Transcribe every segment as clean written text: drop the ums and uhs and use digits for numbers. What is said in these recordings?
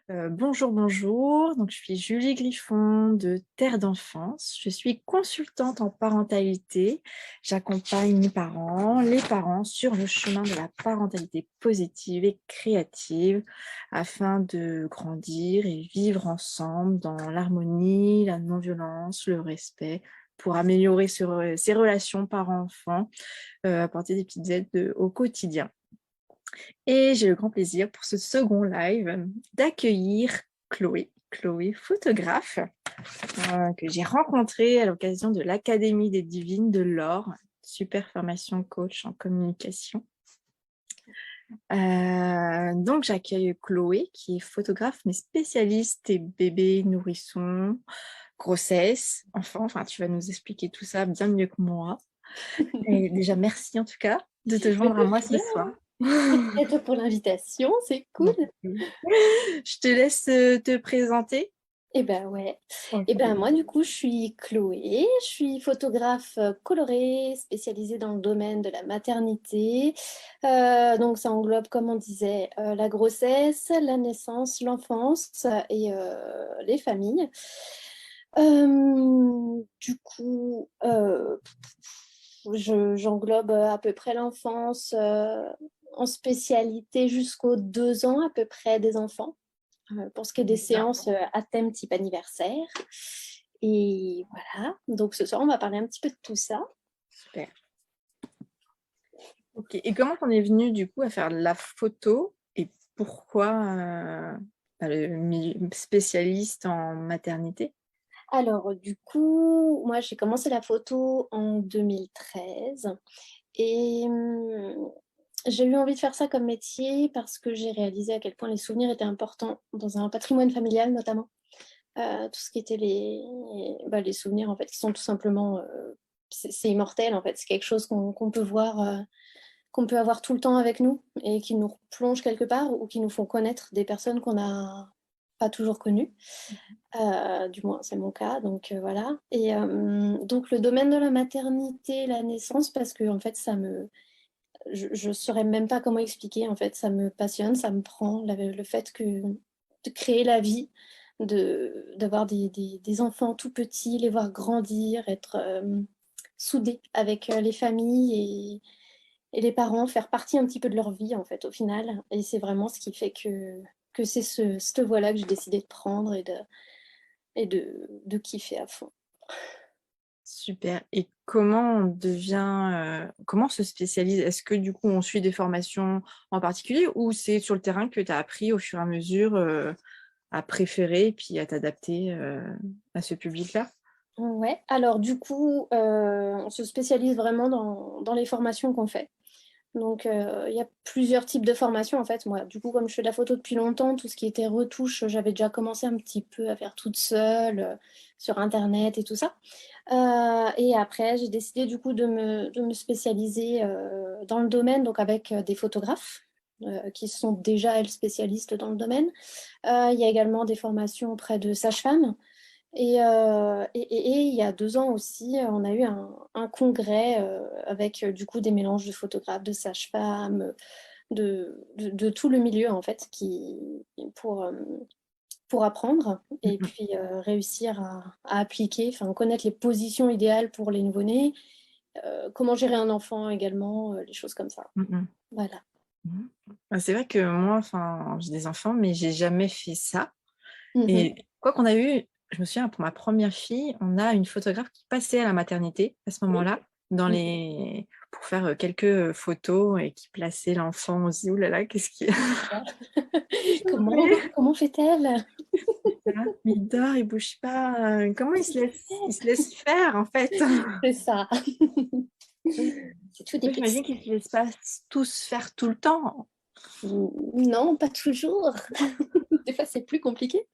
Bonjour, bonjour. Donc, je suis Julie Griffon de Terre d'Enfance. Je suis consultante en parentalité. J'accompagne les parents sur le chemin de la parentalité positive et créative afin de grandir et vivre ensemble dans l'harmonie, la non-violence, le respect pour améliorer ces relations parents-enfants, apporter des petites aides au quotidien. Et j'ai le grand plaisir pour ce second live d'accueillir Chloé photographe, que j'ai rencontrée à l'occasion de l'Académie des Divines de l'Or, super formation coach en communication. Donc j'accueille Chloé qui est photographe mais spécialiste des bébés, nourrissons, grossesse, enfants, enfin tu vas nous expliquer tout ça bien mieux que moi. Et déjà merci en tout cas de te Mais joindre à de moi ce rien, soir. merci à toi pour l'invitation, c'est cool. Je te laisse te présenter. Et ben ouais. Et Ok. ben moi du coup je suis Chloé, je suis photographe colorée, spécialisée dans le domaine de la maternité. Donc ça englobe, comme on disait, la grossesse, la naissance, l'enfance et les familles. J'englobe à peu près l'enfance en spécialité jusqu'aux 2 ans à peu près des enfants, pour ce qui est des D'accord. séances à thème type anniversaire. Et voilà, donc ce soir on va parler un petit peu de tout ça. Super. Ok. Et comment t'en es venue du coup à faire de la photo et pourquoi spécialiste en maternité? Alors du coup, moi j'ai commencé la photo en 2013 et j'ai eu envie de faire ça comme métier parce que j'ai réalisé à quel point les souvenirs étaient importants dans un patrimoine familial notamment. Tout ce qui était les souvenirs en fait qui sont tout simplement c'est immortel en fait, c'est quelque chose qu'on peut voir, qu'on peut avoir tout le temps avec nous et qui nous plonge quelque part ou qui nous font connaître des personnes qu'on n'a pas toujours connues. Du moins c'est mon cas, donc voilà. Et donc le domaine de la maternité, la naissance, parce que en fait je saurais même pas comment expliquer, en fait ça me passionne, ça me prend, le fait que de créer la vie, d'avoir des enfants tout petits, les voir grandir, être soudés avec les familles et les parents, faire partie un petit peu de leur vie en fait au final. Et c'est vraiment ce qui fait que c'est cette voie-là que j'ai décidé de prendre et de kiffer à fond. Super. Et comment on devient, comment on se spécialise? Est-ce que du coup on suit des formations en particulier ou c'est sur le terrain que tu as appris au fur et à mesure à préférer et puis à t'adapter à ce public-là? Ouais, alors du coup, on se spécialise vraiment dans les formations qu'on fait. Donc, il y a plusieurs types de formations en fait. Moi, du coup, comme je fais de la photo depuis longtemps, tout ce qui était retouche, j'avais déjà commencé un petit peu à faire toute seule sur Internet et tout ça. Et après, j'ai décidé du coup de me spécialiser dans le domaine, donc avec des photographes qui sont déjà, elles, spécialistes dans le domaine. Il y a également des formations auprès de sages-femmes. Et il y a 2 ans aussi, on a eu un congrès avec du coup des mélanges de photographes, de sages-femmes, de tout le milieu en fait, pour, euh, pour apprendre et Mhm. puis réussir à appliquer, enfin connaître les positions idéales pour les nouveau-nés, comment gérer un enfant également, les choses comme ça. Mhm. Voilà. Mhm. C'est vrai que moi, enfin, j'ai des enfants, mais j'ai jamais fait ça. Mhm. Et quoi qu'on a eu, je me souviens, pour ma première fille, on a une photographe qui passait à la maternité à ce Oui. moment-là, pour faire quelques photos et qui plaçait l'enfant. On se dit, ouh là là, qu'est-ce qui Comment, comment fait-elle? Mais il dort, il bouge pas. Comment il se laisse faire, en fait? C'est ça. C'est tout des Moi, petits. j'imagine qu'ils se laissent pas tous faire tout le temps. Non, pas toujours. Des fois, c'est plus compliqué.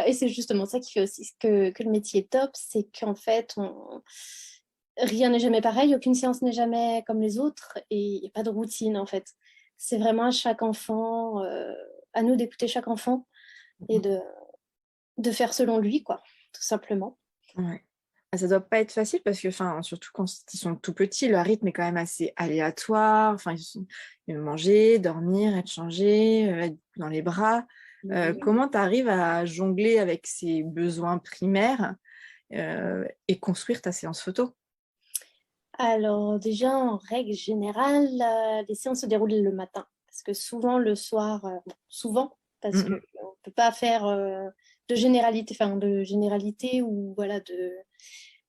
Et c'est justement ça qui fait aussi que le métier est top, c'est qu'en fait, rien n'est jamais pareil, aucune séance n'est jamais comme les autres, et il n'y a pas de routine, en fait. C'est vraiment à chaque enfant, à nous d'écouter chaque enfant et de faire selon lui, quoi, tout simplement. Ouais. Ah, ça doit pas être facile parce que, surtout quand ils sont tout petits, leur rythme est quand même assez aléatoire. Ils vont manger, dormir, être changés, être dans les bras. Comment tu arrives à jongler avec ces besoins primaires et construire ta séance photo? Alors déjà, en règle générale, les séances se déroulent le matin. Parce que souvent le soir, souvent, parce qu'on Mm, ne peut pas faire de généralité ou voilà,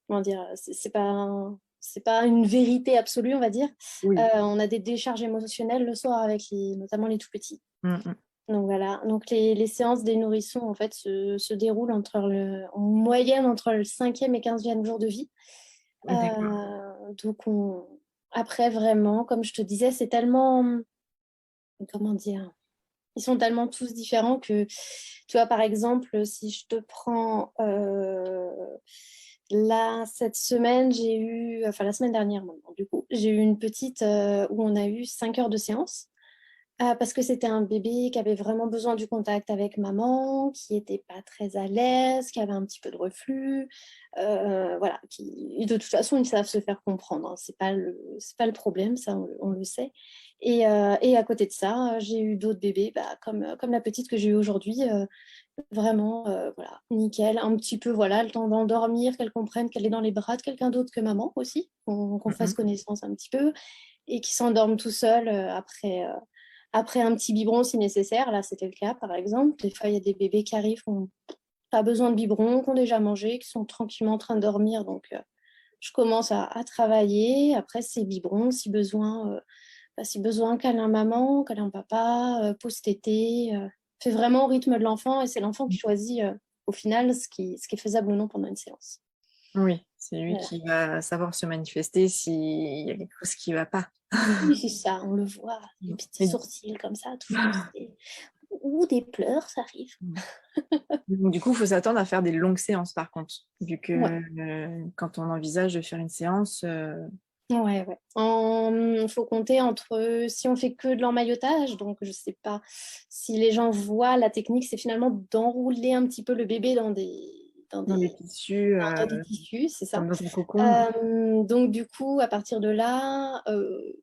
comment dire, c'est pas une vérité absolue, on va dire. oui. On a des décharges émotionnelles le soir avec notamment les tout petits. Mm, mm. Donc voilà, donc les séances des nourrissons en fait se déroulent en moyenne entre le 5e et 15e jour de vie. D'accord. Donc après vraiment, comme je te disais, c'est tellement, comment dire, ils sont tellement tous différents que, tu vois, par exemple, si je te prends là, cette semaine, enfin la semaine dernière maintenant, du coup, j'ai eu une petite où on a eu 5 heures de séance. Parce que c'était un bébé qui avait vraiment besoin du contact avec maman, qui n'était pas très à l'aise, qui avait un petit peu de reflux. Voilà, de toute façon, ils savent se faire comprendre, hein. C'est pas le problème, ça, on le sait. Et à côté de ça, j'ai eu d'autres bébés, bah, comme la petite que j'ai eue aujourd'hui, vraiment, voilà, nickel. Un petit peu, voilà, le temps d'endormir, qu'elle comprenne qu'elle est dans les bras de quelqu'un d'autre que maman aussi, qu'on Mm, fasse mm. connaissance un petit peu, et qui s'endorme tout seul après un petit biberon si nécessaire. Là, c'était le cas, par exemple. Des fois, il y a des bébés qui arrivent, qui n'ont pas besoin de biberon, qui ont déjà mangé, qui sont tranquillement en train de dormir. Donc, je commence à travailler. Après, c'est biberon, si besoin, câlin maman, câlin papa, pause tétée. Fait vraiment au rythme de l'enfant et c'est l'enfant qui choisit au final ce qui est faisable ou non pendant une séance. Oui, c'est lui Voilà. qui va savoir se manifester s'il y a quelque chose qui ne va pas. Oui, c'est ça, on le voit, les petits Mais sourcils comme ça, tout froncés. Ou des pleurs, ça arrive. donc, du coup, il faut s'attendre à faire des longues séances par contre, vu que Ouais. quand on envisage de faire une séance, Ouais, ouais. Faut compter entre, si on fait que de l'emmaillotage, donc je sais pas si les gens voient la technique, c'est finalement d'enrouler un petit peu le bébé dans les tissus, dans des tissus, c'est ça. comme dans un cocon. Donc du coup, à partir de là,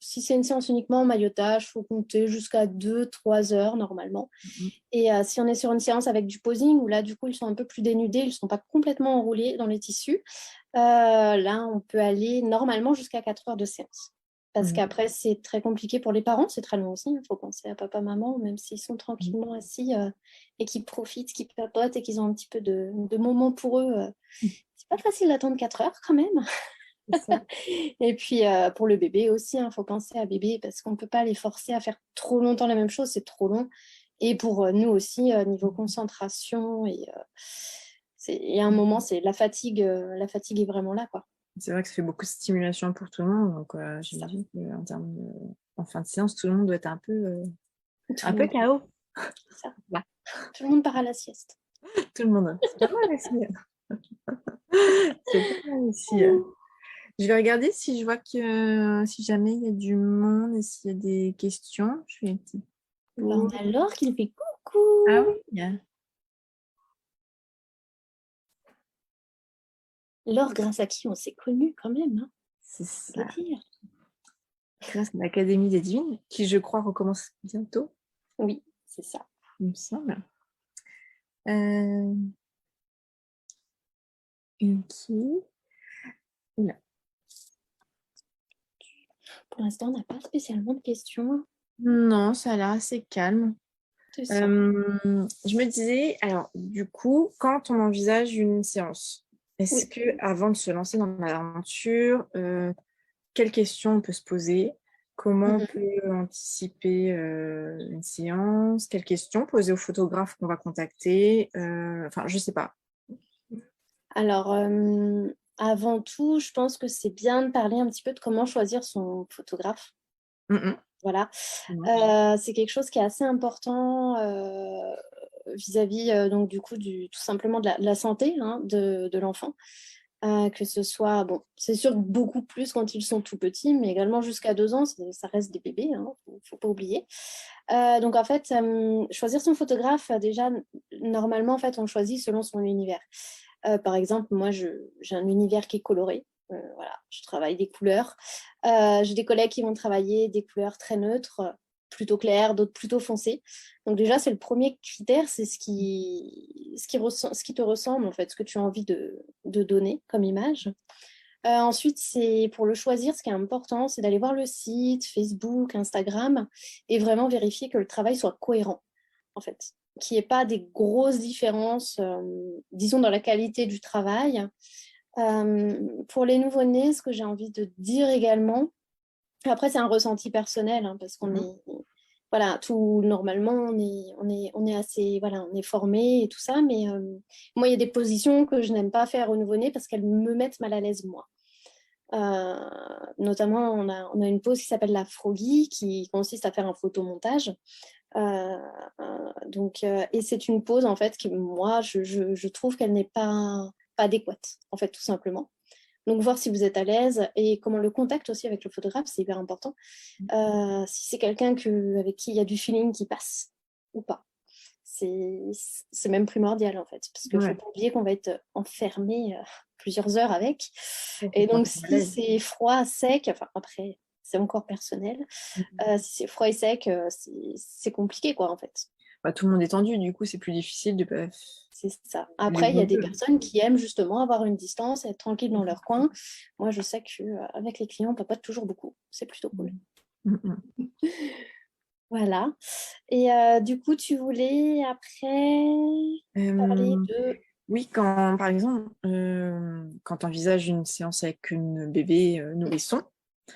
si c'est une séance uniquement emmaillotage, faut compter jusqu'à 2-3 heures normalement. Mhm. Et si on est sur une séance avec du posing, où là, du coup, ils sont un peu plus dénudés, ils ne sont pas complètement enroulés dans les tissus, là, on peut aller normalement jusqu'à 4 heures de séance. Parce Mhm. qu'après, c'est très compliqué pour les parents, c'est très long aussi. Il faut penser à papa, maman, même s'ils sont tranquillement assis et qu'ils profitent, qu'ils papotent et qu'ils ont un petit peu de moments pour eux. C'est pas facile d'attendre 4 heures quand même. C'est ça. Et puis pour le bébé aussi, il faut penser à bébé parce qu'on ne peut pas les forcer à faire trop longtemps la même chose, c'est trop long. Et pour nous aussi, niveau concentration, il y a un moment, c'est la fatigue est vraiment là, quoi. C'est vrai que ça fait beaucoup de stimulation pour tout le monde, donc C'est ça. j'imagine qu'en termes en fin de séance, tout le monde doit être Tout un le peu monde, KO. c'est ça. Là, Tout le monde part à la sieste. tout le monde. C'est pas mal aussi. C'est pas mal aussi. Je vais regarder si je vois que si jamais il y a du monde et s'il y a des questions. Je fais une petite Ben, on pause. a Laure qui nous fait Ah coucou. oui, Laure, grâce à qui on s'est connus quand même, hein, c'est faut le ça. dire. Grâce à l'Académie des Divines, qui je crois recommence bientôt, Oui, c'est ça. il me semble. Euh, ok. Oula. Pour l'instant, on n'a pas spécialement de questions. Non, ça a l'air assez calme. C'est ça. Je me disais, alors du coup, quand on envisage une séance, est-ce Oui. que avant de se lancer dans l'aventure, quelles questions on peut se poser? Comment on Mhm. peut anticiper une séance? Quelles questions poser au photographe qu'on va contacter? Enfin, je sais pas. Alors, avant tout, je pense que c'est bien de parler un petit peu de comment choisir son photographe. Mm, Voilà. mm. C'est quelque chose qui est assez important vis-à-vis donc du coup tout simplement de la santé, hein, de l'enfant. Que ce soit, bon, c'est sûr beaucoup plus quand ils sont tout petits, mais également jusqu'à 2 ans, ça reste des bébés, hein, faut pas oublier. Donc en fait, choisir son photographe, déjà, normalement, en fait, on choisit selon son univers. Par exemple, moi, j'ai un univers qui est coloré. Voilà, je travaille des couleurs. J'ai des collègues qui vont travailler des couleurs très neutres, plutôt claires, d'autres plutôt foncées. Donc déjà, c'est le premier critère, c'est ce qui te ressemble, en fait, ce que tu as envie de donner comme image. Ensuite, c'est pour le choisir, ce qui est important, c'est d'aller voir le site, Facebook, Instagram, et vraiment vérifier que le travail soit cohérent, en fait. Qu'il n'y ait pas des grosses différences, disons, dans la qualité du travail. Pour les nouveau-nés, ce que j'ai envie de dire également, après, c'est un ressenti personnel, hein, parce qu'on est, voilà, tout, normalement, on est assez, voilà, on est formé et tout ça, mais moi, il y a des positions que je n'aime pas faire au nouveau-né parce qu'elles me mettent mal à l'aise, moi. Notamment, on a une pose qui s'appelle la froggy, qui consiste à faire un photomontage. Et c'est une pose, en fait, qui, moi, je trouve qu'elle n'est pas adéquate, en fait, tout simplement. Donc, voir si vous êtes à l'aise et comment le contact aussi avec le photographe, c'est hyper important. Si c'est quelqu'un avec qui il y a du feeling qui passe ou pas. C'est même primordial, en fait, parce qu'il ne faut Ouais. pas oublier qu'on va être enfermé plusieurs heures avec. Ouais, Et c'est pas donc, à si l'aise. c'est froid, sec, enfin, après, c'est encore personnel. Si c'est froid et sec, c'est compliqué, quoi, en fait. Bah, tout le monde est tendu, du coup, c'est plus difficile de pas C'est ça. les Après, il y a des deux. personnes qui aiment justement avoir une distance, être tranquille dans leur coin. Moi, je sais qu'avec les clients, on papote toujours beaucoup. C'est plutôt cool. Mm, mm. Voilà. Et du coup, tu voulais après parler Euh, de... oui, quand, par exemple, quand tu envisages une séance avec une bébé nourrisson,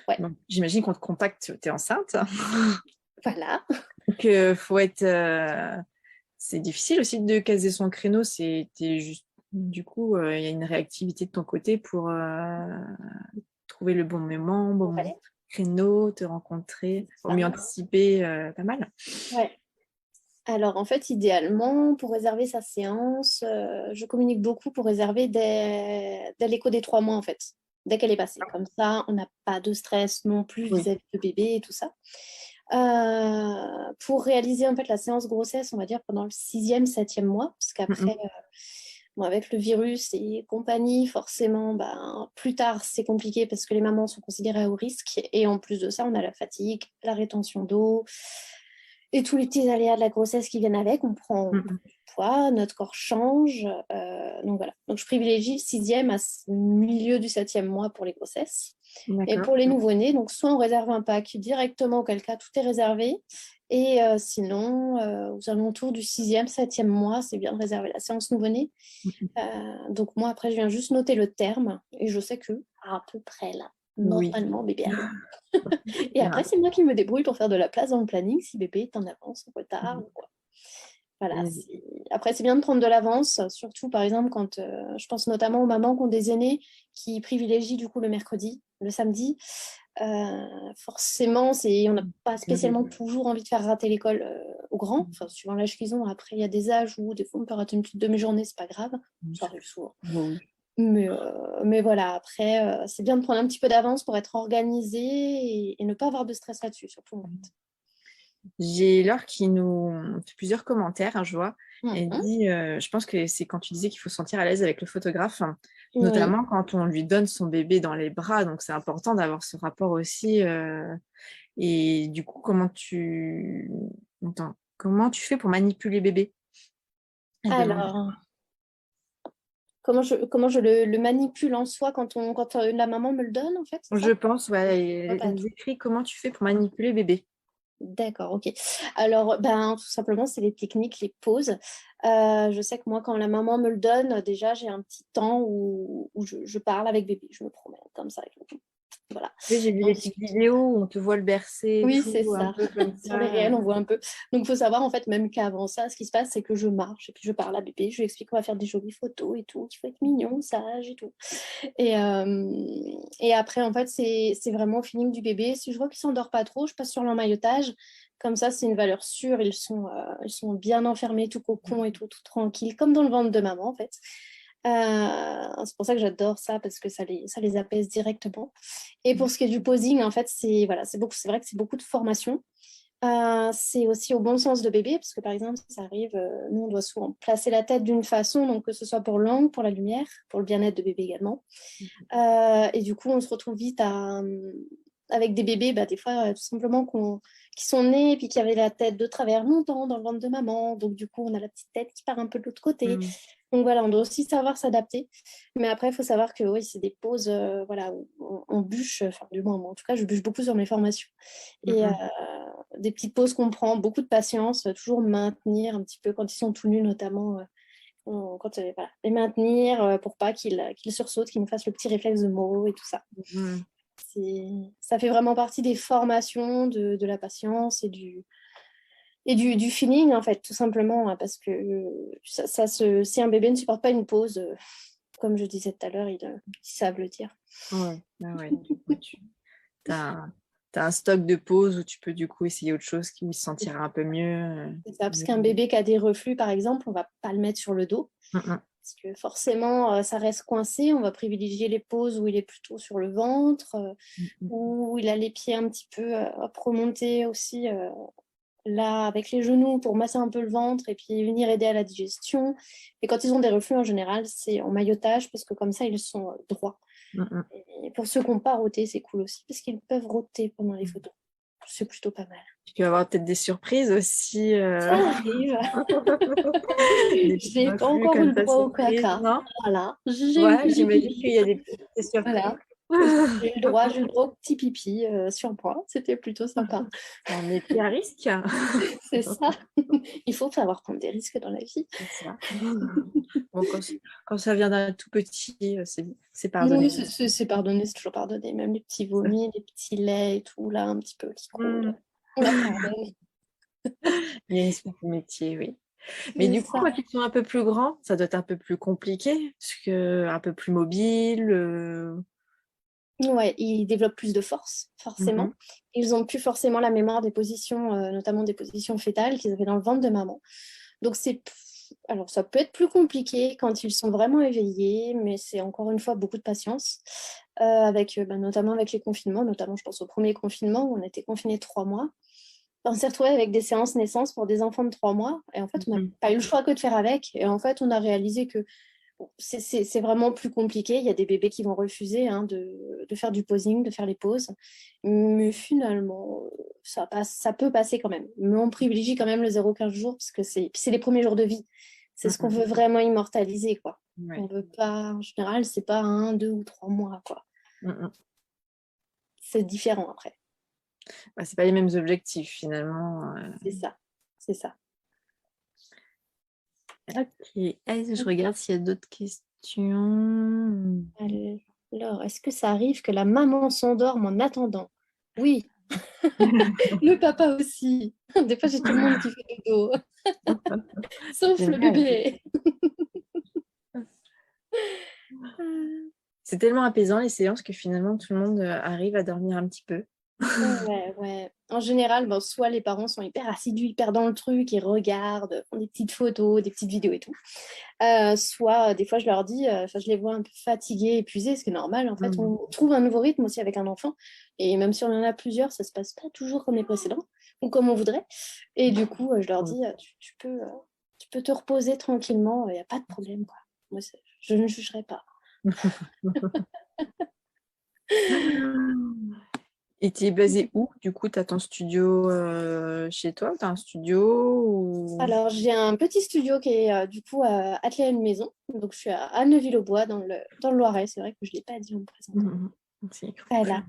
Ouais, donc, j'imagine qu'on te contacte, tu es enceinte. voilà. Donc, faut être. C'est difficile aussi de caser son créneau. T'es juste, du coup, il y a une réactivité de ton côté pour trouver le bon moment, On va bon aller. créneau, te rencontrer, au Ça. mieux anticiper pas mal. Ouais. Alors, en fait, idéalement, pour réserver sa séance, je communique beaucoup pour réserver dès l'écho des 3 mois, en fait, dès qu'elle est passée. Comme ça, on n'a pas de stress non plus Oui. vis-à-vis de bébé et tout ça. Pour réaliser, en fait, la séance grossesse, on va dire pendant le 6e, 7e mois, parce Mm, qu'après, mm. bon, avec le virus et compagnie, forcément, ben, plus tard, c'est compliqué parce que les mamans sont considérées à haut risque. Et en plus de ça, on a la fatigue, la rétention d'eau et tous les petits aléas de la grossesse qui viennent avec. On Mm, prend du poids, notre corps change. Donc voilà. Donc je privilégie le 6e à milieu du 7e mois pour les grossesses. mm. Et D'accord. pour les nouveau-nés, donc soit on réserve un pack directement, auquel cas tout est réservé. Et sinon, aux alentours du 6e, 7e mois, c'est bien de réserver la séance nouveau-né. Mm, mm. Donc moi, après, je viens juste noter le terme et je sais que à peu près là, Oui. normalement, bébé arrive. Et après, Bien. c'est moi qui me débrouille pour faire de la place dans le planning si bébé est en avance, en retard ou quoi. Voilà. Et- Après, c'est bien de prendre de l'avance, surtout par exemple quand je pense notamment aux mamans qui ont des aînés qui privilégient du coup le mercredi, le samedi. Forcément, on n'a pas spécialement toujours envie de faire rater l'école aux grands, enfin, suivant l'âge qu'ils ont. Après, il y a des âges où des fois on peut rater une petite demi-journée, c'est pas grave, ça arrive souvent. Oui. Mais voilà, après, c'est bien de prendre un petit peu d'avance pour être organisé et ne pas avoir de stress là-dessus, surtout en fait. J'ai Laure qui nous fait plusieurs commentaires, hein, je vois. Elle Mhm. dit, je pense que c'est quand tu disais qu'il faut se sentir à l'aise avec le photographe, hein, Oui. notamment quand on lui donne son bébé dans les bras. Donc c'est important d'avoir ce rapport aussi. Et du coup, comment tu fais pour manipuler bébé? Elle demande. Alors, comment je le manipule en soi quand la maman me le donne, en fait, c'est Je ça? pense, ouais, Ouais, elle pas nous tout. écrit comment tu fais pour manipuler bébé. D'accord, ok. Alors, ben, tout simplement, c'est les techniques, les pauses. Je sais que moi, quand la maman me le donne, déjà, j'ai un petit temps où je parle avec bébé. Je me promène comme ça. Voilà. Oui, j'ai vu On les petites discute. vidéos où on te voit le bercer et Oui, c'est tout, un ça. peu comme Sur les ça. réels, on voit un peu. Donc, il faut savoir, en fait, même qu'avant ça, ce qui se passe, c'est que je marche et puis je parle à bébé. Je lui explique qu'on va faire des jolies photos et tout, qu'il faut être mignon, sage et tout. Et après, en fait, c'est vraiment au feeling du bébé. Si je vois qu'il s'endort pas trop, je passe sur l'emmaillotage. Comme ça, c'est une valeur sûre. Ils sont bien enfermés, tout cocon et tout tranquille, comme dans le ventre de maman, en fait. C'est pour ça que j'adore ça, parce que ça les apaise directement. Et pour ce qui est du posing, en fait, c'est voilà, c'est vrai que c'est beaucoup de formation. C'est aussi au bon sens de bébé, parce que par exemple, ça arrive, nous on doit souvent placer la tête d'une façon, donc que ce soit pour l'angle, pour la lumière, pour le bien-être de bébé également. Et du coup, on se retrouve vite avec des bébés, bah, des fois, tout simplement, qui sont nés et puis qui avaient la tête de travers longtemps dans le ventre de maman. Donc, du coup, on a la petite tête qui part un peu de l'autre côté. Mm. Donc, voilà, on doit aussi savoir s'adapter. Mais après, il faut savoir que oui, c'est des pauses, voilà, où on bûche, enfin, du moins, moi, en tout cas, je bûche beaucoup sur mes formations. Et Mm. des petites pauses qu'on prend, beaucoup de patience, toujours maintenir un petit peu quand ils sont tout nus, notamment. Quand, voilà, les maintenir pour pas qu'ils sursautent, qu'ils nous fassent le petit réflexe de mot et tout ça. Mm. Ça fait vraiment partie des formations de la patience et du feeling, en fait, tout simplement, hein, parce que si un bébé ne supporte pas une pause, comme je disais tout à l'heure, ils savent le dire. Ouais, ouais. Du coup, tu as un stock de pauses où tu peux du coup essayer autre chose qui se sentira un peu mieux. C'est ça, parce qu'un bébé qui a des reflux, par exemple, on va pas le mettre sur le dos, Mm. parce que forcément, ça reste coincé. On va privilégier les pauses où il est plutôt sur le ventre, Mm. où il a les pieds un petit peu remonter aussi là avec les genoux pour masser un peu le ventre et puis venir aider à la digestion. Et quand ils ont des reflux en général, c'est en maillotage parce que comme ça, ils sont droits. Mm. Et pour ceux qui n'ont pas roté, c'est cool aussi parce qu'ils peuvent roter pendant les photos. C'est plutôt pas mal. Tu peux avoir peut-être des surprises aussi. Ça arrive. Des petits J'ai pas influx encore eu comme le ça, droit au surprise, caca. non? Voilà. J'ai eu Ouais, des j'imagine qu'il y a pipis. des petites surprises. Voilà. J'ai eu le droit au petit pipi sur moi. C'était plutôt sympa. C'est un métier à risque. C'est ça. Il faut savoir prendre des risques dans la vie. C'est ça. Bon, quand ça vient d'un tout petit, c'est Oui, pardonné. c'est pardonné, c'est toujours pardonné. Même les petits vomis, les petits laits et tout, là, un petit peu qui coulent. Mm. On la pardonne. Il y a une espèce de métier, oui. Mais C'est du coup, ça. quand ils sont un peu plus grands, ça doit être un peu plus compliqué, parce que un peu plus mobile. Ouais, ils développent plus de force, forcément. Mhm. Ils ont plus forcément la mémoire des positions, notamment des positions fétales qu'ils avaient dans le ventre de maman. Donc, alors, ça peut être plus compliqué quand ils sont vraiment éveillés, mais c'est encore une fois beaucoup de patience, notamment avec les confinements, notamment je pense au premier confinement où on était confinés 3 mois. On s'est retrouvé avec des séances naissance pour des enfants de 3 mois, et en fait, on n'a Mhm. pas eu le choix que de faire avec, et en fait, on a réalisé que bon, c'est vraiment plus compliqué. Il y a des bébés qui vont refuser hein, de faire du posing, de faire les pauses. Mais finalement, ça peut passer quand même. Mais on privilégie quand même le 0-15 jours parce que c'est les premiers jours de vie. C'est ce qu'on Mhm. veut vraiment immortaliser, quoi. On Ouais. veut pas, en général, c'est pas 1, 2 ou 3 mois, quoi. Mhm. C'est différent après. Bah, c'est pas les mêmes objectifs finalement. C'est ça. C'est ça. Ok. Allez, je regarde s'il y a d'autres questions. Alors, est-ce que ça arrive que la maman s'endorme en attendant? Oui, le papa aussi. Des fois, j'ai tout le monde qui fait dodo. Sauf le Génial. bébé. C'est tellement apaisant les séances que finalement tout le monde arrive à dormir un petit peu. Ouais, ouais. En général, bon, soit les parents sont hyper assidus, hyper dans le truc, ils regardent, font des petites photos, des petites vidéos et tout. Soit des fois je leur dis, enfin je les vois un peu fatigués, épuisés, ce qui est normal. En fait, Mhm. on trouve un nouveau rythme aussi avec un enfant. Et même si on en a plusieurs, ça se passe pas toujours comme les précédents ou comme on voudrait. Et du coup, je leur dis, tu peux te reposer tranquillement, il n'y a pas de problème, quoi. Moi, je ne jugerai pas. Et tu es basé où? Du coup, tu as ton studio chez toi? Tu as un studio ou... Alors, j'ai un petit studio qui est du coup attelé à une maison. Donc, je suis à Neuville-aux-Bois, dans le Loiret. C'est vrai que je ne l'ai pas dit en me présentant. Mhm. C'est cool. Voilà.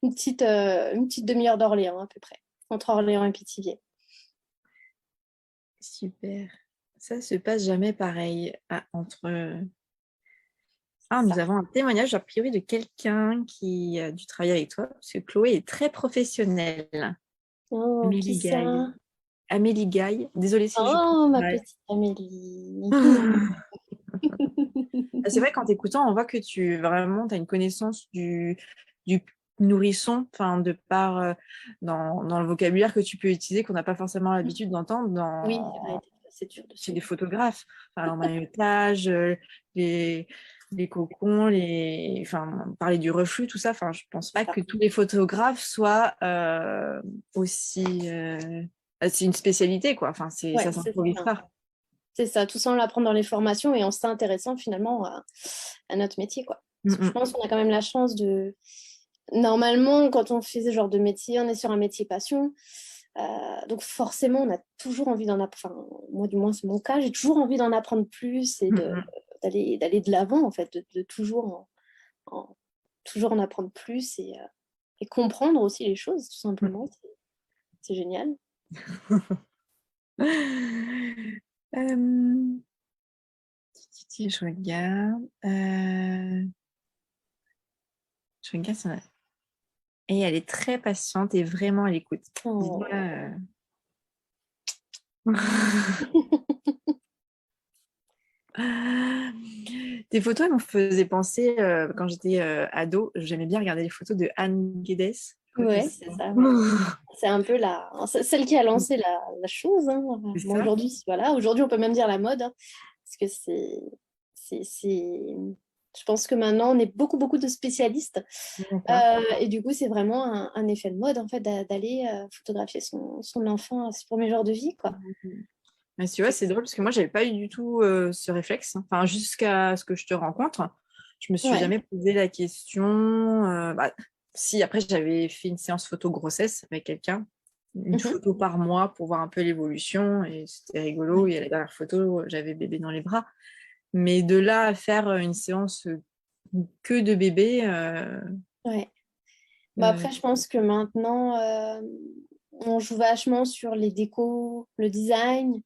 Une petite demi-heure d'Orléans, à peu près. Entre Orléans et Pithiviers. Super. Ça se passe jamais pareil. Nous Ça. avons un témoignage a priori de quelqu'un qui a dû travailler avec toi, parce que Chloé est très professionnelle. Oh, qui Amélie Gaille. ça? Amélie Gaille. Désolée si je prononce Oh, ma mal. petite Amélie. C'est vrai qu'en t'écoutant, on voit que tu vraiment as une connaissance du nourrisson, enfin de par dans le vocabulaire que tu peux utiliser, qu'on n'a pas forcément l'habitude d'entendre Oui, c'est vrai, c'est dur chez dessus. des photographes. Enfin, l'emmaillotage, les... les cocons, enfin, parler du reflux, tout ça. Enfin, je pense pas Ça. que tous les photographes soient aussi. C'est une spécialité, quoi. Enfin, Ouais, ça c'est s'improvise ça. pas. C'est ça, tout ça, on l'apprend dans les formations et en s'intéressant finalement à notre métier, quoi. Mm, Parce que je mm. pense qu'on a quand même la chance de... Normalement, quand on fait ce genre de métier, on est sur un métier passion. Donc forcément, on a toujours envie d'en apprendre. Enfin, moi, du moins, c'est mon cas. J'ai toujours envie d'en apprendre plus et Mm, mm. d'aller de l'avant, en fait, de toujours, toujours en apprendre plus et comprendre aussi les choses, tout simplement. C'est génial. Euh, je regarde. Je regarde si on a- Et elle est très patiente et vraiment à l'écoute. Dis-moi. Oh. Tes photos, elles me faisaient penser, quand j'étais ado, j'aimais bien regarder les photos de Anne Guedes. Je crois que Ouais, c'est c'est ça, ouais. C'est un peu celle qui a lancé la chose, hein. c'est Bon, ça. aujourd'hui, voilà. Aujourd'hui, on peut même dire la mode, hein, parce que je pense que maintenant, on est beaucoup de spécialistes. D'accord. Et du coup, c'est vraiment un effet de mode, en fait, d'aller photographier son enfant à ce premier genre de vie, quoi. Mais tu vois, c'est drôle parce que moi, j'avais pas eu du tout ce réflexe. Enfin, jusqu'à ce que je te rencontre, je me suis Ouais. jamais posé la question. Si, après, j'avais fait une séance photo grossesse avec quelqu'un, une Mhm. photo par mois pour voir un peu l'évolution et c'était rigolo. Ouais. Et à la dernière photo, j'avais bébé dans les bras. Mais de là à faire une séance que de bébé, Ouais. Bah euh, après, je pense que maintenant, on joue vachement sur les décos, le design.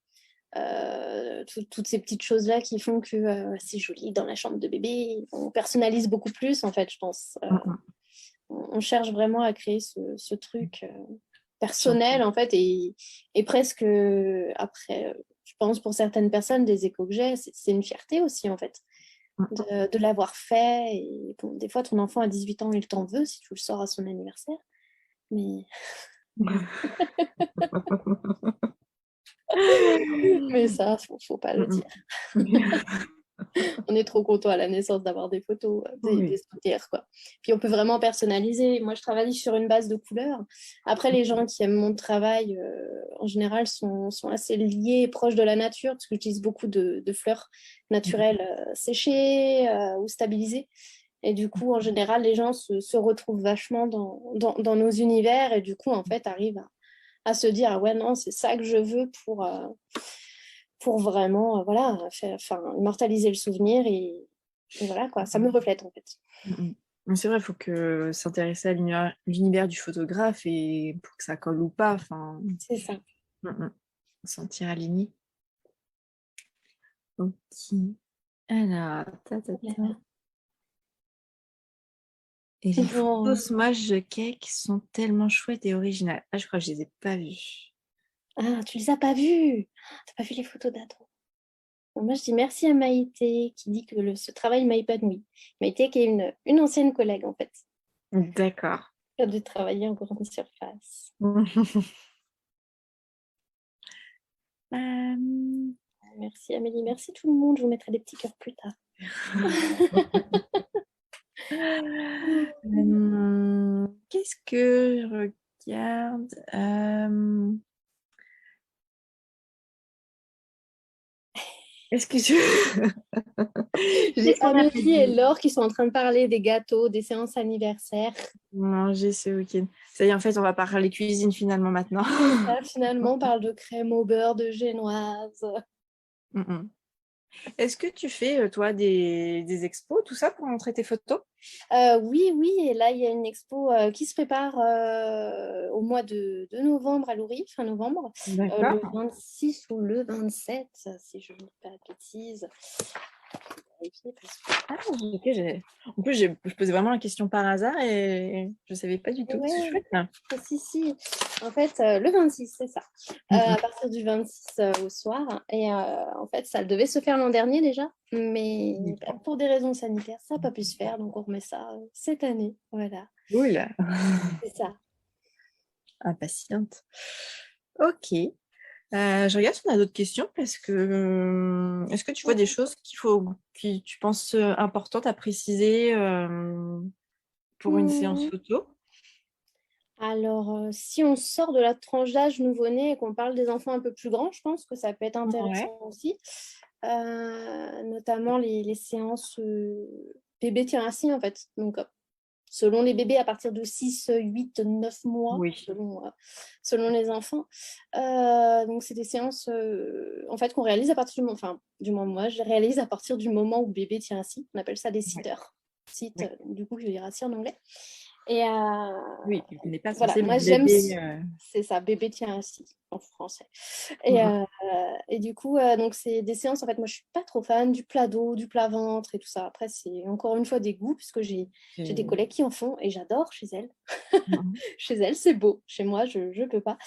Toutes ces petites choses-là qui font que c'est joli dans la chambre de bébé. On personnalise beaucoup plus, en fait, je pense. mm, mm, On cherche vraiment à créer ce truc surtout. personnel, en fait, et presque, après, je pense pour certaines personnes, des échos que j'ai, c'est une fierté aussi, en fait, Mm. de l'avoir fait. Et bon, des fois, ton enfant à 18 ans, il t'en veut si tu le sors à son anniversaire. Mais, mais ça, faut pas le Mm, dire. mm. On est trop content à la naissance d'avoir des photos, des Oui. souvenirs, quoi. Puis on peut vraiment personnaliser. Moi, je travaille sur une base de couleurs. Après, les gens qui aiment mon travail, en général, sont assez liés et proches de la nature, parce que j'utilise beaucoup de fleurs naturelles séchées ou stabilisées. Et du coup, en général, les gens se retrouvent vachement dans nos univers et du coup, en fait, arrivent à se dire, ah ouais, non, c'est ça que je veux pour vraiment voilà, immortaliser le souvenir et voilà quoi, ça me reflète en fait. Mm, mm. Mais c'est vrai, il faut que s'intéresser à l'univers du photographe et pour que ça colle ou pas, enfin, C'est ça. mm, mm. Sentir aligné. Ok. Alors, ta. Et les Bon. photos Smash Cake sont tellement chouettes et originales. Ah, je crois que je les ai pas vues. Ah, tu les as pas vus? T'as pas vu les photos d'ado? Bon, moi, je dis merci à Maïté qui dit que ce travail m'a épanoui. Maïté qui est une ancienne collègue en fait, D'accord. qui a dû travailler en grande surface. Euh, Merci Amélie, merci tout le monde. Je vous mettrai des petits cœurs plus tard. Qu'est-ce que je regarde? Est-ce que je... J'ai J'ai un Amélie et après-midi. Laure qui sont en train de parler des gâteaux, des séances anniversaires. Manger ce week-end. Ça y est, en fait, on va parler cuisine finalement maintenant. C'est ça, finalement, on parle de crème au beurre, de génoise. Mm, mm. Est-ce que tu fais, toi, des expos, tout ça, pour montrer tes photos? Oui, oui, et là, il y a une expo qui se prépare au mois de novembre à Loury, fin novembre, le D'accord. 26 ou le 27, si je ne dis pas de bêtises. Vérifier parce que- Ah, ok, en plus, je posais vraiment la question par hasard et je ne savais pas du tout. C'est Ouais, chouette, là. si, si. En fait, le 26, c'est ça. Mm, À mm. partir du 26 au soir. Et en fait, ça devait se faire l'an dernier déjà, mais bah, pour des raisons sanitaires, ça n'a pas pu se faire. Donc, on remet ça cette année. Voilà, Cool. c'est ça. Impatiente. Ok. Je regarde si on a d'autres questions parce que est-ce que tu vois des choses qui tu penses importantes à préciser pour une séance Hmm. photo? Alors, si on sort de la tranche d'âge nouveau-né et qu'on parle des enfants un peu plus grands, je pense que ça peut être Ouais, intéressant aussi. Notamment les séances bébé tient assis, en fait. Donc, selon les bébés, à partir de 6, 8, 9 mois, oui, selon les enfants. Donc, c'est des séances en fait, qu'on réalise à partir du moment, enfin, du moment, moi, je réalise à partir du moment où bébé tient assis. On appelle ça des ouais, sitters. Sit, ouais. du coup, je vais dire assis en anglais. Et Oui, tu n'es pas voilà, censé moi mettre j'aime, bébé. c'est ça, bébé tient assis en français. Et, Mhm. euh, et du coup, donc c'est des séances, en fait, moi je suis pas trop fan du plat dos, du plat ventre et tout ça. Après, c'est encore une fois des goûts, puisque j'ai des collègues qui en font et j'adore chez elles. Mhm. Chez elles, c'est beau. Chez moi, je ne peux pas.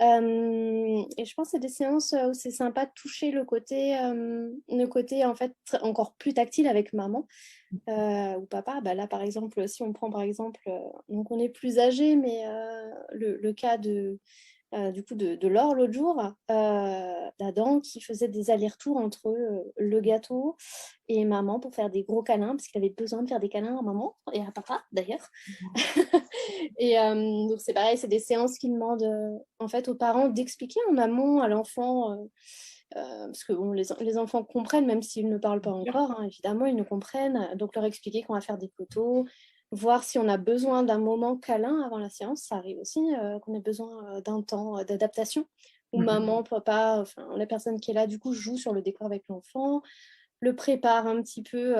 Et je pense que c'est des séances où c'est sympa de toucher le côté en fait encore plus tactile avec maman ou papa. Bah là, par exemple, si on prend par exemple, donc on est plus âgé, mais le cas du coup de Laure l'autre jour, d'Adam qui faisait des allers-retours entre le gâteau et maman pour faire des gros câlins, parce qu'il avait besoin de faire des câlins à maman et à papa d'ailleurs. Et donc c'est pareil, c'est des séances qui demandent en fait aux parents d'expliquer en amont à l'enfant, parce que bon, les enfants comprennent, même s'ils ne parlent pas encore, hein, évidemment, ils nous comprennent. Donc leur expliquer qu'on va faire des photos, voir si on a besoin d'un moment câlin avant la séance, ça arrive aussi, qu'on ait besoin d'un temps d'adaptation, où Mhm. maman, papa, enfin la personne qui est là, du coup, joue sur le décor avec l'enfant, le prépare un petit peu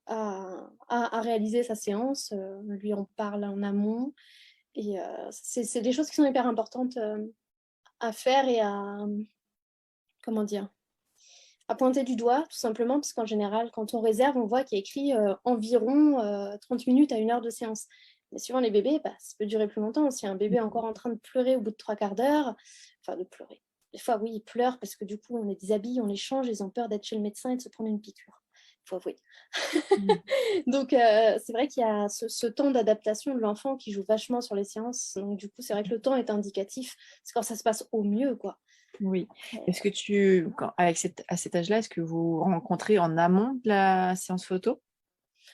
à réaliser sa séance, lui en parle en amont. Et c'est des choses qui sont hyper importantes à faire et comment dire, à pointer du doigt, tout simplement, parce qu'en général, quand on réserve, on voit qu'il y a écrit environ 30 minutes à 1 heure de séance. Mais suivant les bébés, bah, ça peut durer plus longtemps. Si un bébé est encore en train de pleurer au bout de 3 quarts d'heure, enfin de pleurer. Des fois, oui, ils pleurent parce que du coup, on les déshabille, on les change, ils ont peur d'être chez le médecin et de se prendre une piqûre. Il faut avouer. Donc, c'est vrai qu'il y a ce temps d'adaptation de l'enfant qui joue vachement sur les séances. Donc, du coup, c'est vrai que le temps est indicatif. C'est quand ça se passe au mieux, quoi. Oui. Après, Est-ce que à cet âge-là, est-ce que vous rencontrez en amont de la séance photo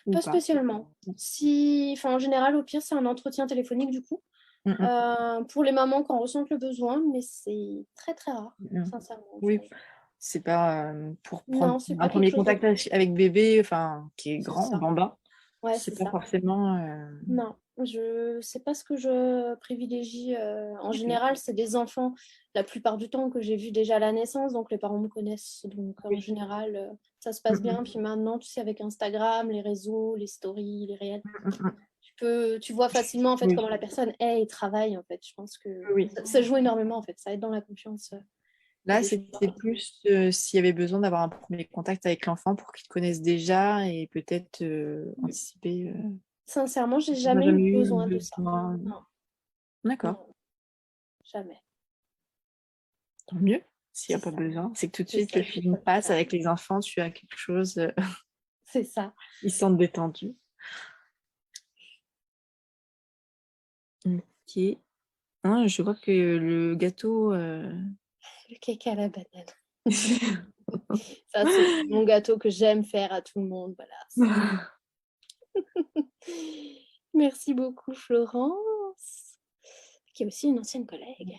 ou pas pas? spécialement. Si, enfin, en général, au pire, c'est un entretien téléphonique, du coup. Mhm. Pour les mamans qui en ressentent le besoin, mais c'est très, très rare, Mhm. sincèrement. Oui, c'est pas pour prendre Non, c'est un pas quelque premier chose de... contact avec bébé, enfin, qui est C'est grand, ça. bambin, Ouais, c'est c'est pas ça. forcément. Non, je sais pas ce que je privilégie. En Ok. général, c'est des enfants, la plupart du temps, que j'ai vus déjà à la naissance, donc les parents me connaissent. Donc en Oui. général, ça se passe bien. Mhm. Puis maintenant, tu sais, avec Instagram, les réseaux, les stories, les réels, Mhm. tu vois facilement en fait comment Oui, la personne est et travaille. En fait, je pense que oui. ça joue énormément. En fait, ça aide dans la confiance et Là, des choses. c'était plus s'il y avait besoin d'avoir un premier contact avec l'enfant pour qu'il te connaisse déjà et peut-être anticiper. Sincèrement, j'ai On n'a jamais eu jamais eu besoin de ça. besoin. Non, D'accord, non, jamais. tant mieux. S'il n'y C'est a pas ça, besoin, c'est que tout de c'est suite ça le qu'il faut film passe faire. avec les enfants, tu as quelque chose, C'est ça. ils se sentent détendus. Ok. Hein, je crois que le gâteau. Le cake à la banane. Ça, c'est mon gâteau que j'aime faire à tout le monde. Voilà. Merci beaucoup, Florence, qui est aussi une ancienne collègue.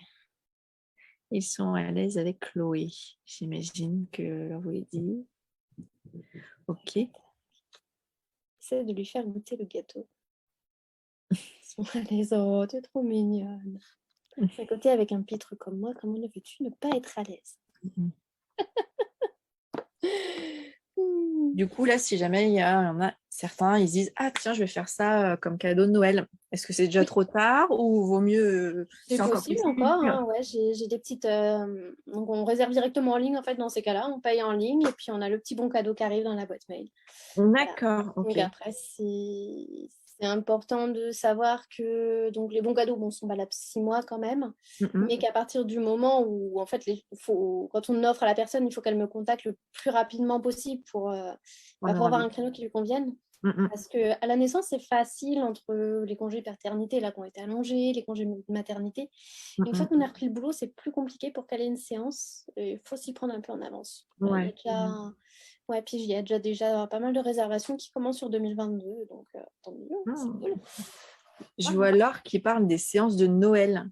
Ils sont à l'aise avec Chloé. J'imagine que vous l'avez dit. Ok. Essaie de lui faire goûter le gâteau. Ils sont à l'aise. Oh, t'es trop mignonne. À côté, avec un pitre comme moi, comment ne veux-tu ne pas être à l'aise? Du coup, là, si jamais il y en a certains, ils se disent, ah tiens, je vais faire ça comme cadeau de Noël. Est-ce que c'est déjà Oui, trop tard ou vaut mieux, c'est c'est encore possible encore. possible? Hein, ouais, j'ai des petites. Donc, on réserve directement en ligne, en fait, dans ces cas-là. On paye en ligne et puis on a le petit bon cadeau qui arrive dans la boîte mail. Voilà. D'accord, Donc ok. après, c'est important de savoir que donc les bons cadeaux bon, sont valables 6 mois quand même, Mhm. mais qu'à partir du moment où en fait quand on offre à la personne, il faut qu'elle me contacte le plus rapidement possible pour On a avoir un envie. créneau qui lui convienne. Mhm, Parce qu'à la naissance, c'est facile entre les congés paternité là, qui ont été allongés, les congés maternité. Et une fois mhm. qu'on a repris le boulot, c'est plus compliqué pour caler une séance. Il faut s'y prendre un peu en avance. Il y a Ouais. déjà... Ouais, puis il y a déjà pas mal de réservations qui commencent sur 2022. Donc, tant mieux, c'est Mhm. cool. Je Voilà. vois Laure qui parle des séances de Noël.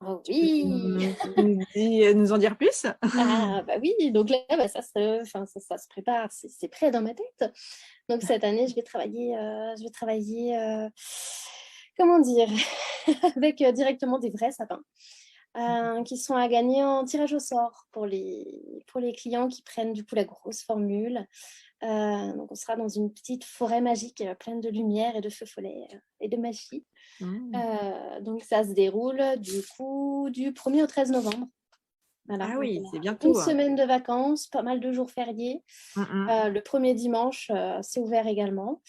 Oh Tu peux oui! nous en dire plus? Ah, bah oui, donc là, bah, ça se prépare, c'est prêt dans ma tête. Donc cette année, je vais travailler, comment dire, avec directement des vrais sapins qui sont à gagner en tirage au sort pour les clients qui prennent du coup la grosse formule. Donc on sera dans une petite forêt magique pleine de lumière et de feux follets et de magie. Mhm. Donc ça se déroule du coup du 1er au 13 novembre. Voilà, Ah donc oui, on c'est a une bientôt, hein. semaine de vacances, pas mal de jours fériés. Mhm. Le premier dimanche, c'est ouvert également.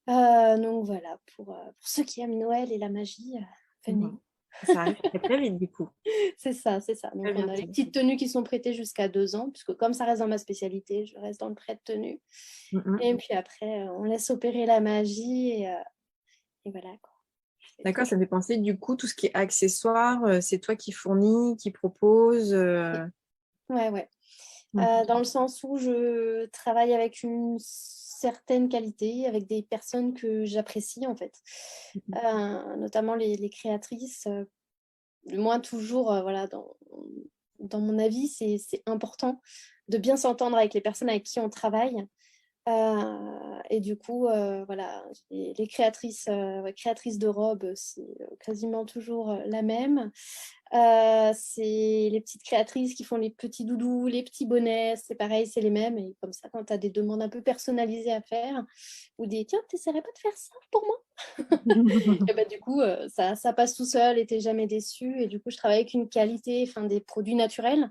Donc voilà, pour ceux qui aiment Noël et la magie, venez. Mhm. Ça arrive très très vite du coup. C'est ça, c'est ça. Très Donc on a les bientôt. petites tenues qui sont prêtées jusqu'à 2 ans, puisque comme ça reste dans ma spécialité, je reste dans le prêt de tenue. Mhm. Et puis après, on laisse opérer la magie et voilà quoi. C'est trop D'accord, ça chouette. me fait penser du coup, tout ce qui est accessoires, c'est toi qui fournis, qui propose. Ouais, ouais. Mhm. Dans le sens où je travaille avec une certaine qualité, avec des personnes que j'apprécie en fait. Notamment les créatrices. Moi, toujours, voilà, dans mon avis, c'est important de bien s'entendre avec les personnes avec qui on travaille. Et du coup, voilà, les créatrices, ouais, créatrices de robes, c'est quasiment toujours la même. C'est les petites créatrices qui font les petits doudous, les petits bonnets, c'est pareil, c'est les mêmes. Et comme ça, quand tu as des demandes un peu personnalisées à faire, ou des tiens, t'essaierais pas de faire ça pour moi? Et bah, du coup, ça passe tout seul et t'es jamais déçu. Et du coup, je travaille avec une qualité, enfin, des produits naturels,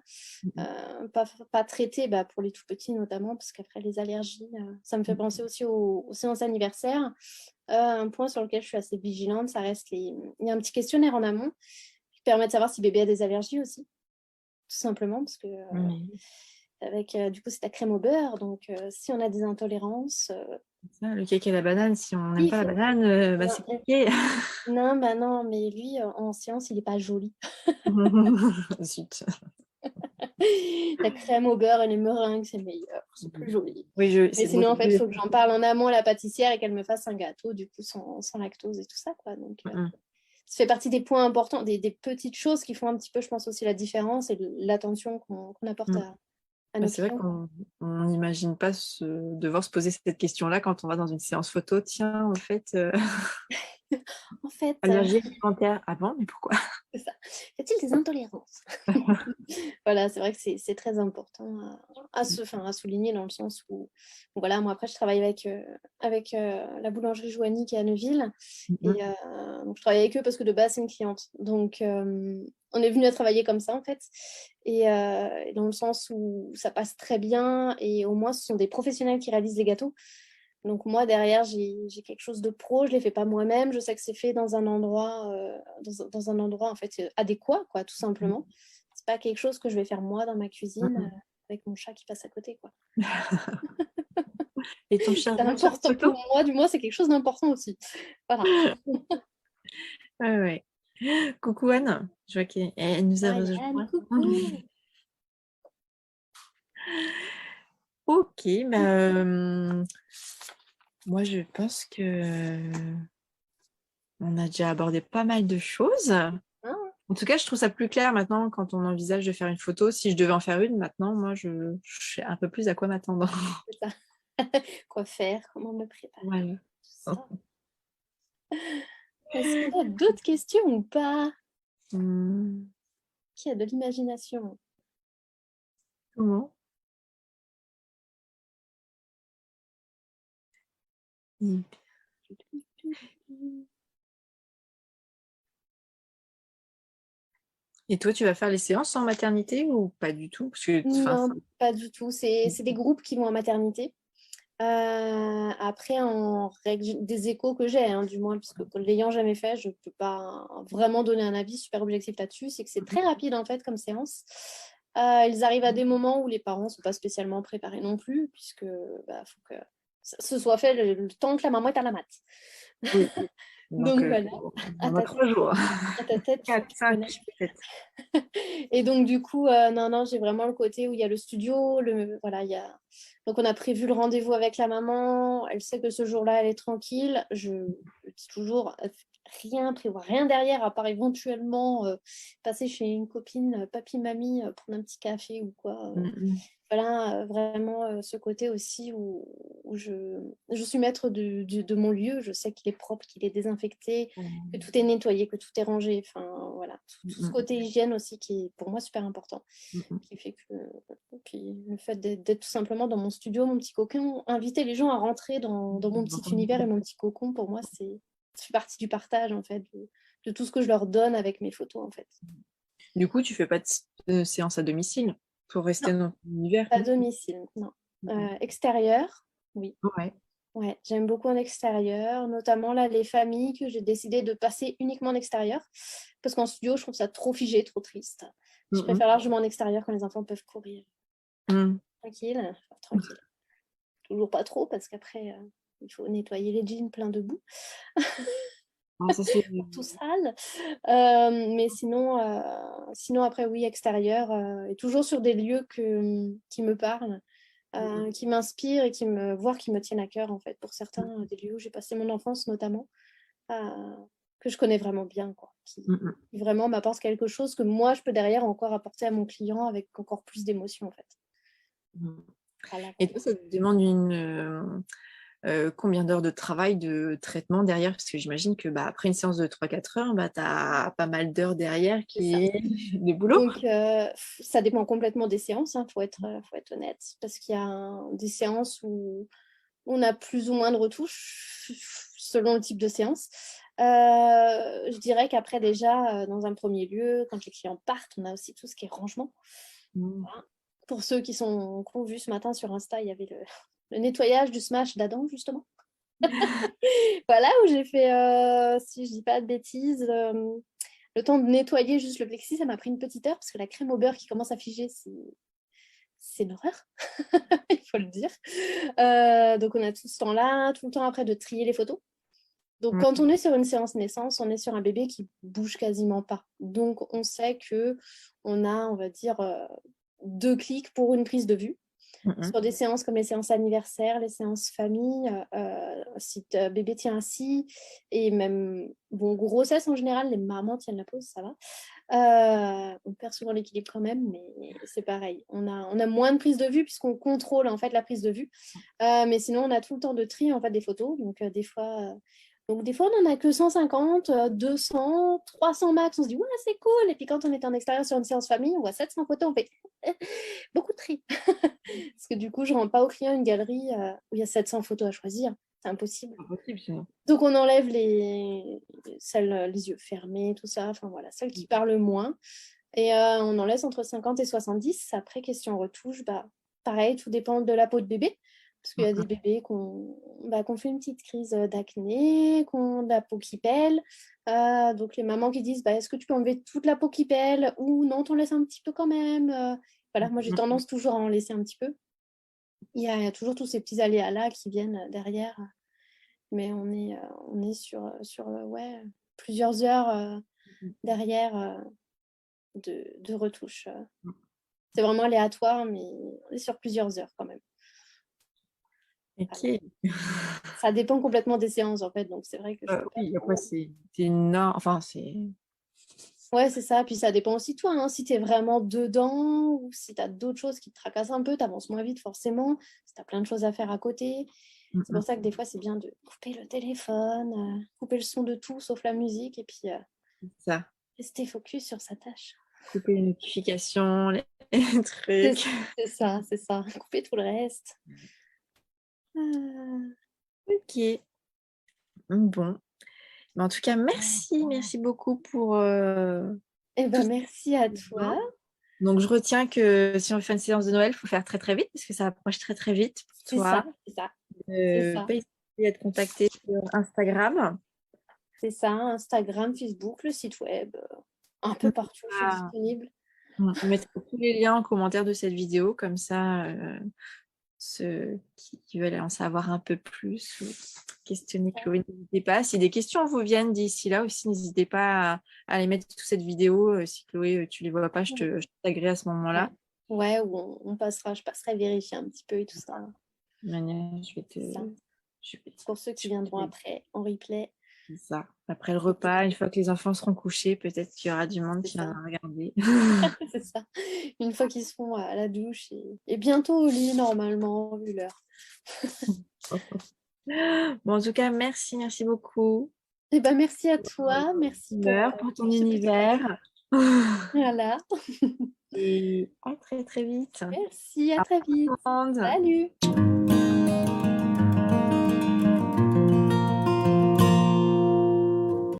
pas traités bah, pour les tout petits notamment, parce qu'après les allergies, ça me fait penser aussi aux séances anniversaires. Un point sur lequel je suis assez vigilante, ça reste il y a un petit questionnaire en amont qui permet de savoir si bébé a des allergies aussi, tout simplement, parce que Oui, avec du coup c'est ta crème au beurre, donc si on a des intolérances, c'est ça, le cake à la banane, si on n'aime il pas la faut... banane, bah, c'est compliqué. Non, bah non, mais lui en séance il est pas joli. Zut. La crème au beurre et les meringues c'est meilleur, c'est plus joli. Oui, Mais c'est sinon en beaucoup fait il plus. faut que j'en parle en amont à la pâtissière et qu'elle me fasse un gâteau du coup sans lactose et tout ça quoi. Donc ça fait partie des points importants, des petites choses qui font un petit peu je pense aussi la différence et l'attention qu'on apporte à Bah, nos c'est vrai clients. qu'on n'imagine pas devoir se poser cette question-là quand on va dans une séance photo. Tiens, en fait, En fait, allergie alimentaire. Ah bon, mais pourquoi? c'est ça. Y a-t-il des intolérances? Voilà, c'est vrai que c'est très important enfin, à souligner dans le sens où, voilà, moi après je travaille avec la boulangerie Joanie qui est à Neuville et donc je travaille avec eux parce que de base c'est une cliente. Donc on est venu à travailler comme ça en fait et dans le sens où ça passe très bien et au moins ce sont des professionnels qui réalisent les gâteaux. Donc moi, derrière, j'ai quelque chose de pro, je ne les fais pas moi-même, je sais que c'est fait dans un endroit, dans un endroit en fait, adéquat, quoi, tout simplement. C'est pas quelque chose que je vais faire moi dans ma cuisine avec mon chat qui passe à côté, quoi. Et ton chat C'est vient sur important photo? pour moi, du moins, c'est quelque chose d'important aussi. Voilà. Ouais, ouais. Coucou Anne, je vois qu'elle nous a Marianne, rejoint. coucou! Ok, bah, moi je pense que on a déjà abordé pas mal de choses. Hein, En tout cas, je trouve ça plus clair maintenant quand on envisage de faire une photo. Si je devais en faire une maintenant, moi je sais un peu plus à quoi m'attendre. c'est ça. Quoi faire, comment me préparer, Voilà. tout ça. Est-ce qu'on a d'autres questions ou pas? Hum, Qui a de l'imagination? comment? Hum. Et toi, tu vas faire les séances en maternité ou pas du tout? Parce que, enfin, Non, pas du tout. C'est des groupes qui vont en maternité. Après, en règle des échos que j'ai, hein, du moins, puisque l'ayant jamais fait, je ne peux pas vraiment donner un avis super objectif là-dessus. C'est que c'est très rapide en fait comme séance. Ils arrivent à des moments où les parents ne sont pas spécialement préparés non plus, puisque faut que ce soit fait le temps que la maman est à la mat. Oui. Donc, Donc voilà, à on a ta tête, 3 jours. à ta tête, 4, tu 5 connais. peut-être. Et donc, du coup, non, j'ai vraiment le côté où il y a le studio. Voilà, donc, on a prévu le rendez-vous avec la maman. Elle sait que ce jour-là, elle est tranquille. Je dis toujours, rien, prévoir rien derrière, à part éventuellement passer chez une copine, papy-mamie, prendre un petit café ou quoi. Voilà, vraiment ce côté aussi où je suis maître de mon lieu. Je sais qu'il est propre, qu'il est désinfecté, que tout est nettoyé, que tout est rangé. Enfin, voilà, tout ce côté hygiène aussi qui est pour moi super important. Qui fait que puis le fait d'être tout simplement dans mon studio, mon petit cocon, inviter les gens à rentrer dans mon petit univers et mon petit cocon, pour moi, ça fait partie du partage, en fait, de tout ce que je leur donne avec mes photos, en fait. Du coup, tu fais pas de séance à domicile pour rester Non, dans ton univers? pas à domicile, non. Extérieur, oui. Ouais. Ouais, j'aime beaucoup en extérieur, notamment là les familles que j'ai décidé de passer uniquement en extérieur, parce qu'en studio, je trouve ça trop figé, trop triste. Je préfère largement en extérieur quand les enfants peuvent courir. Tranquille, enfin, tranquille. Toujours pas trop, parce qu'après, il faut nettoyer les jeans pleins de boue, Ah, ça, c'est... tout sale. Mais sinon, après, oui, extérieur, et toujours sur des lieux qui me parlent. Qui m'inspirent et qui me tiennent à cœur, en fait, pour certains des lieux où j'ai passé mon enfance, notamment, que je connais vraiment bien, quoi, qui vraiment m'apportent quelque chose que moi, je peux derrière encore apporter à mon client avec encore plus d'émotion, en fait. Voilà. Et toi, ça te demande combien d'heures de travail, de traitement derrière? Parce que j'imagine que après une séance de 3-4 heures, tu as pas mal d'heures derrière de boulot. Donc, ça dépend complètement des séances, faut être honnête, parce qu'il y a des séances où on a plus ou moins de retouches selon le type de séance. Je dirais qu'après, déjà, dans un premier lieu, quand les clients partent, on a aussi tout ce qui est rangement. Voilà. Pour ceux qui ont vu ce matin sur Insta, il y avait le nettoyage du smash d'Adam, justement. Voilà, où j'ai fait, si je dis pas de bêtises, le temps de nettoyer juste le plexi, ça m'a pris une petite heure, parce que la crème au beurre qui commence à figer, c'est une horreur, il faut le dire. Donc, on a tout ce temps-là, tout le temps après de trier les photos. Donc, quand on est sur une séance naissance, on est sur un bébé qui bouge quasiment pas. Donc, on sait que on a, on va dire, 2 clics pour une prise de vue. Sur des séances comme les séances anniversaires, les séances famille, si bébé tient assis, et même, bon, grossesse en général, les mamans tiennent la pause, ça va. On perd souvent l'équilibre quand même, mais c'est pareil. On a moins de prise de vue puisqu'on contrôle en fait la prise de vue. Mais sinon, on a tout le temps de tri en fait des photos. Donc, des fois, on n'en a que 150, 200, 300 max. On se dit, ouais, c'est cool. Et puis, quand on est en extérieur sur une séance famille, on voit 700 photos, on fait beaucoup de tri. Parce que du coup, je ne rends pas au client une galerie où il y a 700 photos à choisir. C'est impossible. Impossible, sinon. Donc, on enlève celles les yeux fermés, tout ça. Enfin, voilà, celles qui parlent moins. Et on en laisse entre 50 et 70. Après, question retouche, pareil, tout dépend de la peau de bébé. Parce qu'il y a des bébés qu'on fait une petite crise d'acné, qu'on a la peau qui pèle. Donc, les mamans qui disent, est-ce que tu peux enlever toute la peau qui pèle? Ou non, t'en laisses un petit peu quand même. Voilà, moi, j'ai tendance toujours à en laisser un petit peu. Il y a toujours tous ces petits aléas-là qui viennent derrière. Mais on est sur ouais, plusieurs heures derrière de retouches. C'est vraiment aléatoire, mais on est sur plusieurs heures quand même. Ok. Ça dépend complètement des séances, en fait. Donc, c'est vrai que je peux pas... Oui, après, c'est énorme. Enfin, c'est... Ouais, c'est ça. Puis, ça dépend aussi de toi. Hein. Si tu es vraiment dedans ou si tu as d'autres choses qui te tracassent un peu, tu avances moins vite forcément. Si tu as plein de choses à faire à côté. C'est pour ça que des fois, c'est bien de couper le téléphone, couper le son de tout sauf la musique et puis ça. rester focus sur sa tâche. Couper les notifications, les trucs. C'est ça, c'est ça. Couper tout le reste. Ok. Bon. Mais en tout cas, merci beaucoup pour Eh tout ben, merci à ça. toi. Donc, je retiens que si on fait une séance de Noël, il faut faire très très vite parce que ça approche très très vite pour C'est toi. ça, c'est ça. C'est Pas ça. hésiter à être contacté sur Instagram. C'est ça, Instagram, Facebook, le site web, un peu partout, je suis disponible. On mettra tous les liens en commentaire de cette vidéo, comme ça, ceux qui veulent en savoir un peu plus ou questionner Chloé, n'hésitez pas. Si des questions vous viennent d'ici là aussi, n'hésitez pas à les mettre sous cette vidéo. Si Chloé, tu les vois pas, je te taguerai à ce moment-là. Ouais, ou je passerai vérifier un petit peu et tout ça. Je vais te... Pour ceux qui viendront après, en replay. C'est ça. Après le repas, une fois que les enfants seront couchés, peut-être qu'il y aura du monde qui viendra regarder. C'est ça. Une fois qu'ils seront à la douche et bientôt au lit, normalement, vu l'heure. Bon, en tout cas, merci beaucoup. Eh ben, merci à toi. Merci pour ton univers. Voilà. Et à très vite. Merci, à très vite. Salut.